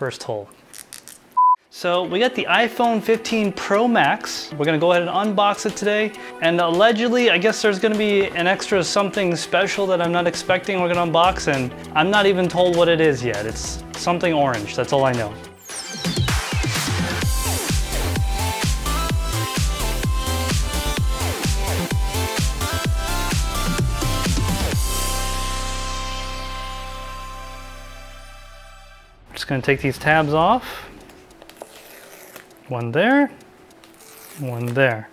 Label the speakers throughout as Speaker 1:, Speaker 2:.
Speaker 1: First hole. So we got the iPhone 15 Pro Max. We're gonna go ahead and unbox it today. And allegedly, I guess there's gonna be an extra something special that I'm not expecting we're gonna unbox, and I'm not even told what it is yet. It's something orange, that's all I know. Just gonna take these tabs off. One there, one there.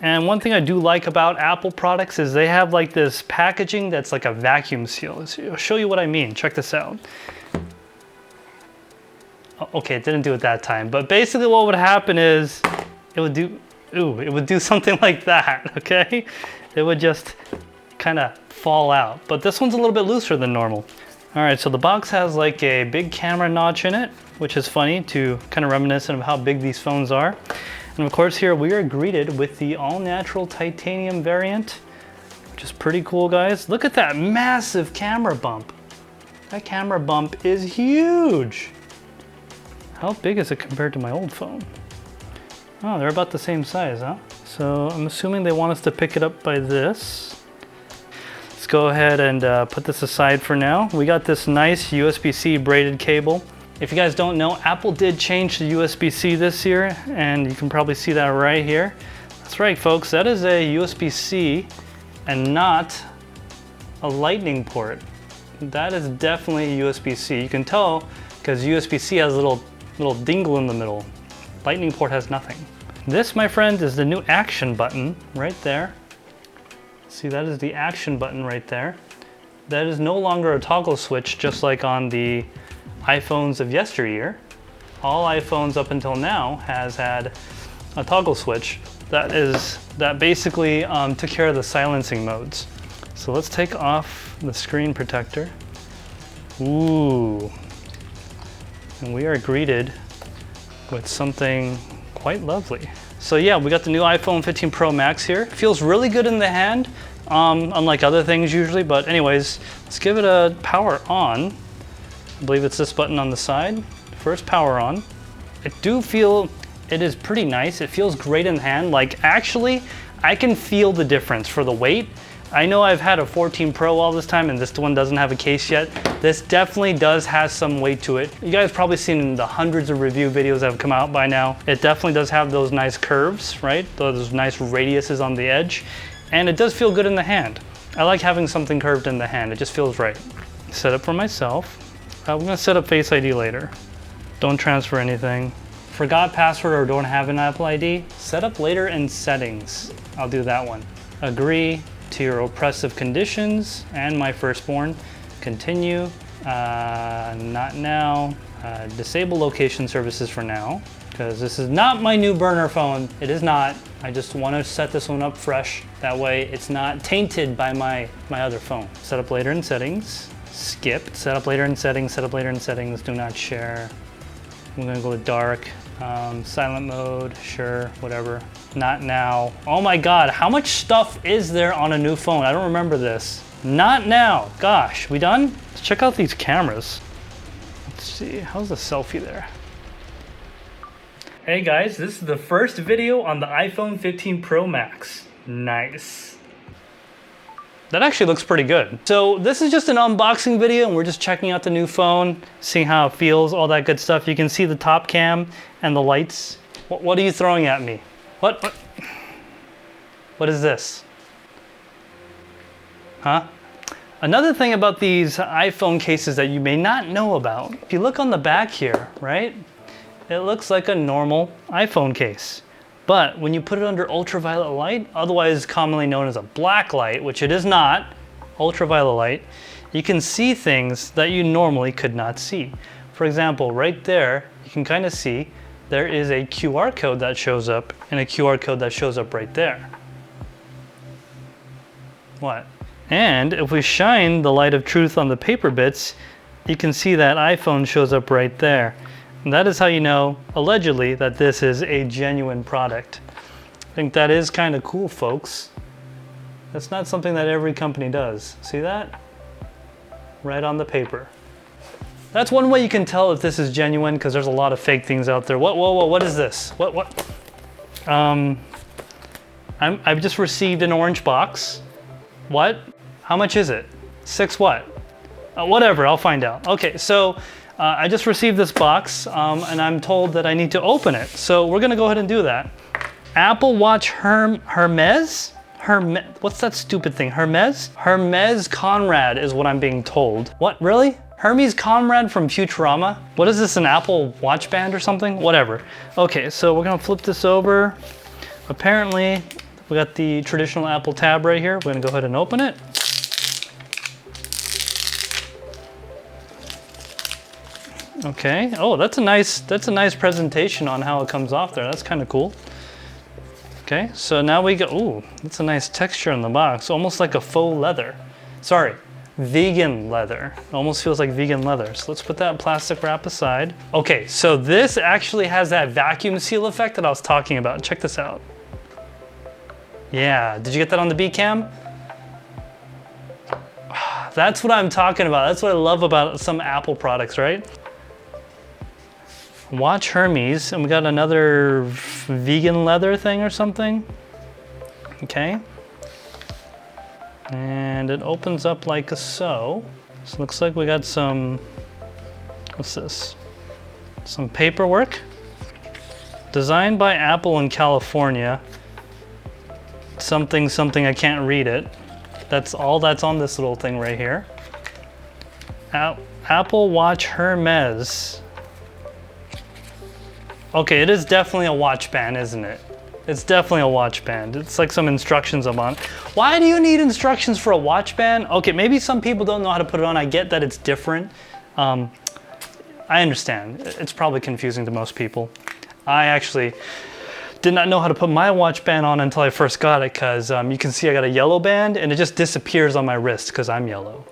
Speaker 1: And one thing I do like about Apple products is they have like this packaging that's like a vacuum seal. I'll show you what I mean. Check this out. Okay, it didn't do it that time, but basically what would happen is it would do something like that, okay? It would just kind of fall out. But this one's a little bit looser than normal. All right, so the box has like a big camera notch in it, which is funny to kind of reminiscent of how big these phones are. And of course here we are greeted with the all-natural titanium variant, which is pretty cool, guys. Look at that massive camera bump. That camera bump is huge. How big is it compared to my old phone? Oh, they're about the same size, huh? So I'm assuming they want us to pick it up by this. Let's go ahead and put this aside for now. We got this nice USB-C braided cable. If you guys don't know, Apple did change to USB-C this year, and you can probably see that right here. That's right, folks, that is a USB-C and not a lightning port. That is definitely a USB-C. You can tell because USB-C has a little dingle in the middle. Lightning port has nothing. This, my friend, is the new action button right there. See, that is the action button right there. That is no longer a toggle switch, just like on the iPhones of yesteryear. All iPhones up until now has had a toggle switch that basically took care of the silencing modes. So let's take off the screen protector. Ooh. And we are greeted with something quite lovely. So yeah, we got the new iPhone 15 Pro Max here. Feels really good in the hand, unlike other things usually, but anyways, let's give it a power on. I believe it's this button on the side. First power on. I do feel it is pretty nice. It feels great in the hand. Like actually, I can feel the difference for the weight. I know I've had a 14 Pro all this time and this one doesn't have a case yet. This definitely does have some weight to it. You guys probably seen the hundreds of review videos that have come out by now. It definitely does have those nice curves, right? Those nice radiuses on the edge. And it does feel good in the hand. I like having something curved in the hand. It just feels right. Set up for myself. I'm gonna set up Face ID later. Don't transfer anything. Forgot password or don't have an Apple ID? Set up later in settings. I'll do that one. Agree to your oppressive conditions and my firstborn. Continue, not now. Disable location services for now, because this is not my new burner phone. It is not. I just want to set this one up fresh. That way it's not tainted by my other phone. Set up later in settings. Skip. Set up later in settings. Set up later in settings. Do not share. I'm gonna go with dark. Silent mode, sure, whatever. Not now. Oh my God, how much stuff is there on a new phone? I don't remember this. Not now. Gosh, we done? Let's check out these cameras. Let's see, how's the selfie there? Hey guys, this is the first video on the iPhone 15 Pro Max. Nice. That actually looks pretty good. So this is just an unboxing video and we're just checking out the new phone, seeing how it feels, all that good stuff. You can see the top cam and the lights. What are you throwing at me? What is this? Huh? Another thing about these iPhone cases that you may not know about, if you look on the back here, right? It looks like a normal iPhone case. But when you put it under ultraviolet light, otherwise commonly known as a black light, which it is not, ultraviolet light, you can see things that you normally could not see. For example, right there, you can kind of see there is a QR code that shows up and a QR code that shows up right there. What? And if we shine the light of truth on the paper bits, you can see that iPhone shows up right there. And that is how you know, allegedly, that this is a genuine product. I think that is kind of cool, folks. That's not something that every company does. See that? Right on the paper.
Speaker 2: That's one way you can tell if this is genuine, because there's a lot of fake things out there. What is this? What? I've just received an orange box. What? How much is it? 6 what? Whatever, I'll find out. Okay, so I just received this box and I'm told that I need to open it. So we're gonna go ahead and do that. Apple Watch Hermes? What's that stupid thing? Hermes? Hermes Conrad is what I'm being told. What, really? Hermes Conrad from Futurama? What is this, an Apple Watch band or something? Whatever. Okay, so we're gonna flip this over. Apparently, we got the traditional Apple tab right here. We're gonna go ahead and open it. Okay, oh, that's a nice presentation on how it comes off there. That's kind of cool. Okay, so now we go, ooh, that's a nice texture in the box. Almost like a faux leather. Sorry, vegan leather. It almost feels like vegan leather. So let's put that plastic wrap aside. Okay, so this actually has that vacuum seal effect that I was talking about. Check this out. Yeah, did you get that on the B cam? That's what I'm talking about. That's what I love about some Apple products, right? Watch Hermes, and we got another vegan leather thing or something. Okay. And it opens up like so. So it looks like we got some, what's this? Some paperwork. Designed by Apple in California. Something, I can't read it. That's all that's on this little thing right here. Apple Watch Hermes. Okay, it is definitely a watch band, isn't it? It's definitely a watch band. It's like some instructions I'm on. Why do you need instructions for a watch band? Okay, maybe some people don't know how to put it on. I get that it's different. I understand. It's probably confusing to most people. I actually did not know how to put my watch band on until I first got it, because you can see I got a yellow band and it just disappears on my wrist because I'm yellow.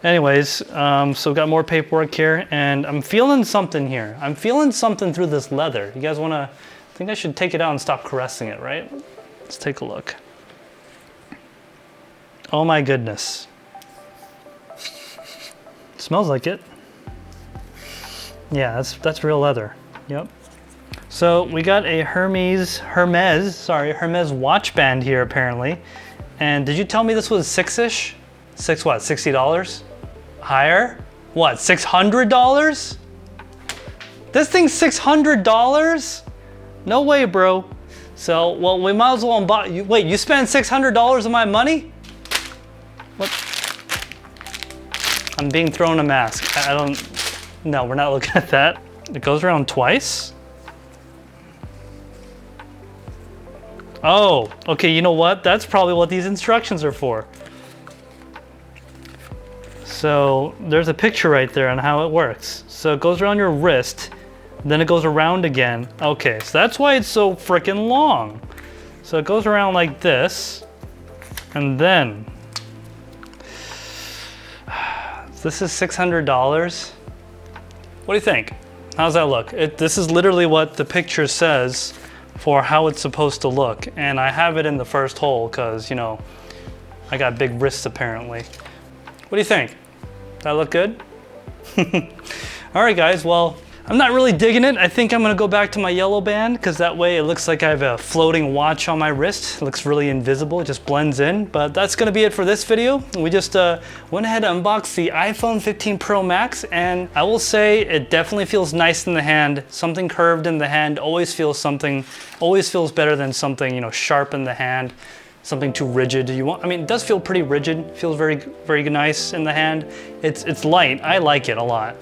Speaker 2: Anyways, so we've got more paperwork here, and I'm feeling something here. I'm feeling something through this leather. You guys wanna, I think I should take it out and stop caressing it, right? Let's take a look. Oh my goodness. It smells like it. Yeah, that's real leather. Yep. So we got a Hermes watch band here apparently. And did you tell me this was six-ish? Six what, $60? Higher? What, $600? This thing's $600? No way, bro. So, well, we might as well unbox. Wait, you spent $600 of my money? What? I'm being thrown a mask. I don't, no, we're not looking at that. It goes around twice. Oh, okay, you know what? That's probably what these instructions are for. So there's a picture right there on how it works. So it goes around your wrist, then it goes around again. Okay, so that's why it's so freaking long. So it goes around like this, and then, this is $600. What do you think? How's that look? This is literally what the picture says for how it's supposed to look. And I have it in the first hole because, you know, I got big wrists apparently. What do you think? That look good? All right, guys, well, I'm not really digging it. I think I'm gonna go back to my yellow band because that way it looks like I have a floating watch on my wrist. It looks really invisible, it just blends in. But that's gonna be it for this video. We just went ahead and unboxed the iPhone 15 Pro Max, and I will say it definitely feels nice in the hand. Something curved in the hand always feels better than something, you know, sharp in the hand. Something too rigid. I mean, it does feel pretty rigid. Feels very, very nice in the hand. It's light. I like it a lot.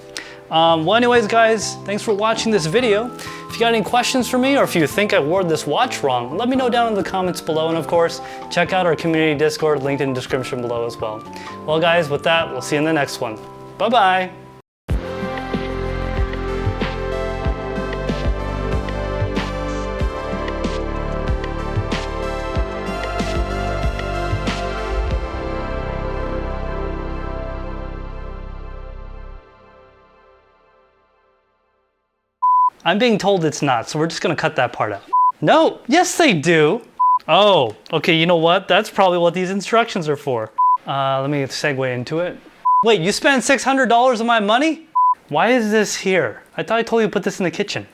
Speaker 2: Well, anyways, guys, thanks for watching this video. If you got any questions for me, or if you think I wore this watch wrong, let me know down in the comments below. And of course, check out our community Discord, linked in the description below as well. Well, guys, with that, we'll see you in the next one. Bye-bye. I'm being told it's not, so we're just gonna cut that part out. No, yes they do. Oh, okay, you know what? That's probably what these instructions are for. Let me segue into it. Wait, you spent $600 of my money?
Speaker 1: Why is this here? I thought I told you to put this in the kitchen.